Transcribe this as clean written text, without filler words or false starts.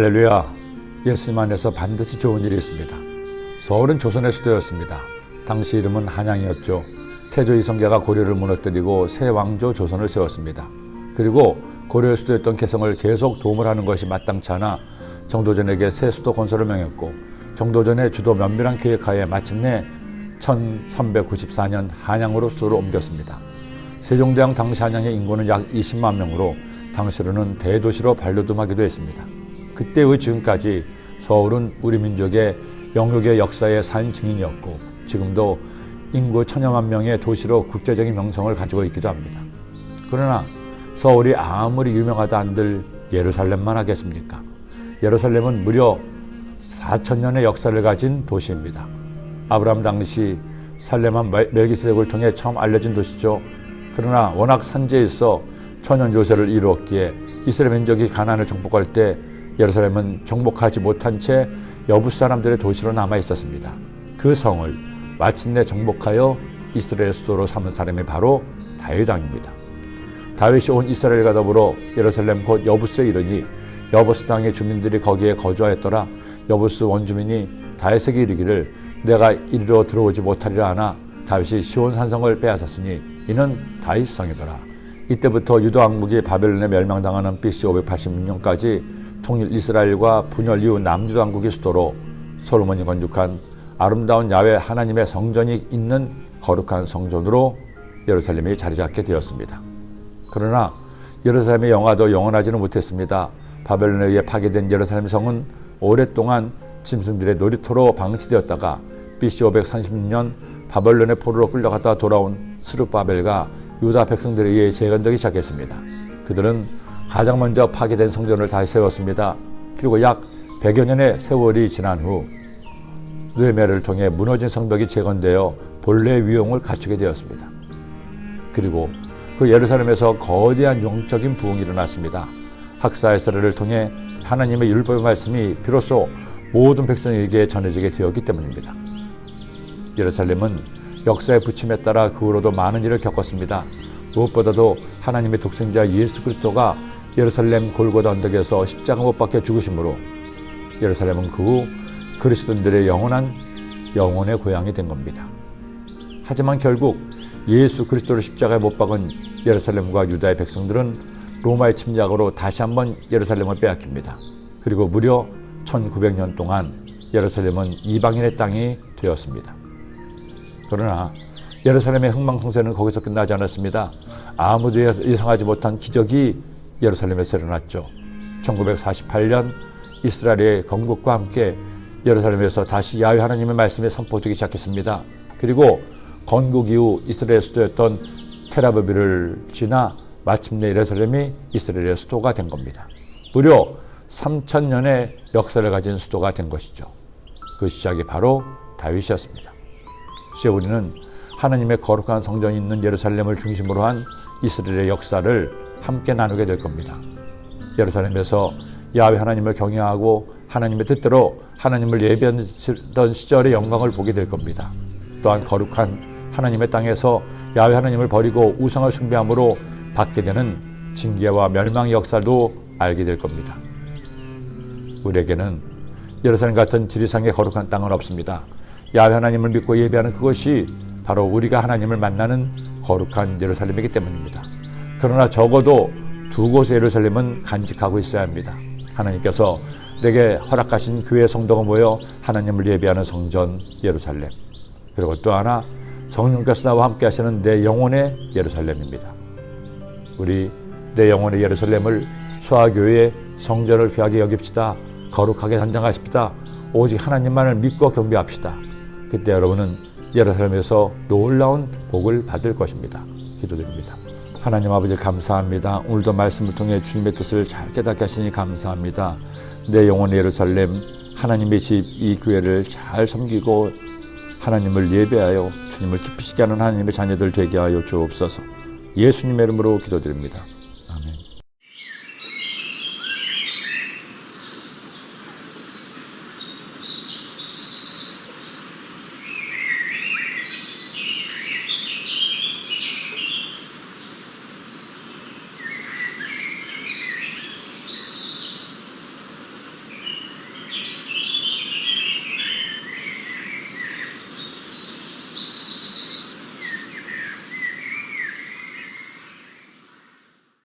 할렐루야. 예수님 안에서 반드시 좋은 일이 있습니다. 서울은 조선의 수도였습니다. 당시 이름은 한양이었죠. 태조 이성계가 고려를 무너뜨리고 새 왕조 조선을 세웠습니다. 그리고 고려의 수도였던 개성을 계속 도움을 하는 것이 마땅치 않아 정도전에게 새 수도 건설을 명했고, 정도전의 주도 면밀한 계획하에 마침내 1394년 한양으로 수도를 옮겼습니다. 세종대왕 당시 한양의 인구는 약 20만 명으로 당시로는 대도시로 발돋움하기도 했습니다. 그때의 지금까지 서울은 우리 민족의 영육의 역사의 산 증인이었고, 지금도 인구 1000여만 명의 도시로 국제적인 명성을 가지고 있기도 합니다. 그러나 서울이 아무리 유명하다 한들 예루살렘만 하겠습니까? 예루살렘은 무려 4000년의 역사를 가진 도시입니다. 아브라함 당시 살렘한 멜기세덱을 통해 처음 알려진 도시죠. 그러나 워낙 산지에 있어 천연 요새를 이루었기에 이스라엘 민족이 가나안을 정복할 때 예루살렘은 정복하지 못한 채 여부 사람들의 도시로 남아 있었습니다. 그 성을 마침내 정복하여 이스라엘 수도로 삼은 사람이 바로 다윗 왕입니다. 다윗이 온 이스라엘과 더불어 예루살렘 곧 여부스에 이르니 여부스 땅의 주민들이 거기에 거주하였더라. 여부스 원주민이 다윗에게 이르기를 내가 이리로 들어오지 못하리라 하나 다윗이 시온 산성을 빼앗았으니 이는 다윗 성이더라. 이때부터 유다 왕국이 바벨론에 멸망당하는 BC 586년까지 통일 이스라엘과 분열 이후 남유다 왕국의 수도로 솔로몬이 건축한 아름다운 야훼 하나님의 성전이 있는 거룩한 성전으로 예루살렘이 자리 잡게 되었습니다. 그러나 예루살렘의 영화도 영원하지는 못했습니다. 바벨론에 의해 파괴된 예루살렘 성은 오랫동안 짐승들의 놀이터로 방치되었다가 BC 536년 바벨론의 포로로 끌려갔다 돌아온 스룹바벨과 유다 백성들에 의해 재건되기 시작했습니다. 그들은 가장 먼저 파괴된 성전을 다시 세웠습니다. 그리고 약 100여 년의 세월이 지난 후 느헤미야를 통해 무너진 성벽이 재건되어 본래의 위용을 갖추게 되었습니다. 그리고 그 예루살렘에서 거대한 영적인 부흥이 일어났습니다. 학사 에스라를 통해 하나님의 율법의 말씀이 비로소 모든 백성에게 전해지게 되었기 때문입니다. 예루살렘은 역사의 부침에 따라 그 후로도 많은 일을 겪었습니다. 무엇보다도 하나님의 독생자 예수 그리스도가 예루살렘 골고다 언덕에서 십자가 못 박혀 죽으심으로 예루살렘은 그 후 그리스도인들의 영혼의 고향이 된 겁니다. 하지만 결국 예수 그리스도를 십자가에 못 박은 예루살렘과 유다의 백성들은 로마의 침략으로 다시 한번 예루살렘을 빼앗깁니다. 그리고 무려 1900년 동안 예루살렘은 이방인의 땅이 되었습니다. 그러나 예루살렘의 흥망성쇠는 거기서 끝나지 않았습니다. 아무도 예상하지 못한 기적이 예루살렘에서 일어났죠. 1948년 이스라엘의 건국과 함께 예루살렘에서 다시 야훼 하나님의 말씀이 선포되기 시작했습니다. 그리고 건국 이후 이스라엘 수도였던 텔아비브를 지나 마침내 예루살렘이 이스라엘의 수도가 된 겁니다. 무려 3000년의 역사를 가진 수도가 된 것이죠. 그 시작이 바로 다윗이었습니다. 이제 우리는 하나님의 거룩한 성전이 있는 예루살렘을 중심으로 한 이스라엘의 역사를 함께 나누게 될 겁니다. 예루살렘에서 야훼 하나님을 경외하고 하나님의 뜻대로 하나님을 예배하던 시절의 영광을 보게 될 겁니다. 또한 거룩한 하나님의 땅에서 야훼 하나님을 버리고 우상을 숭배함으로 받게 되는 징계와 멸망의 역사도 알게 될 겁니다. 우리에게는 예루살렘 같은 지리상의 거룩한 땅은 없습니다. 야훼 하나님을 믿고 예배하는 그것이 바로 우리가 하나님을 만나는 거룩한 예루살렘이기 때문입니다. 그러나 적어도 두 곳의 예루살렘은 간직하고 있어야 합니다. 하나님께서 내게 허락하신 교회 성도가 모여 하나님을 예배하는 성전 예루살렘, 그리고 또 하나 성령께서 나와 함께 하시는 내 영혼의 예루살렘입니다. 우리 내 영혼의 예루살렘을 소아교회의 성전을 귀하게 여깁시다. 거룩하게 단장하십시다. 오직 하나님만을 믿고 경배합시다. 그때 여러분은 예루살렘에서 놀라운 복을 받을 것입니다. 기도드립니다. 하나님 아버지 감사합니다. 오늘도 말씀을 통해 주님의 뜻을 잘 깨닫게 하시니 감사합니다. 내 영혼의 예루살렘, 하나님의 집, 이 교회를 잘 섬기고 하나님을 예배하여 주님을 기쁘시게 하는 하나님의 자녀들 되게 하여 주옵소서. 예수님의 이름으로 기도드립니다.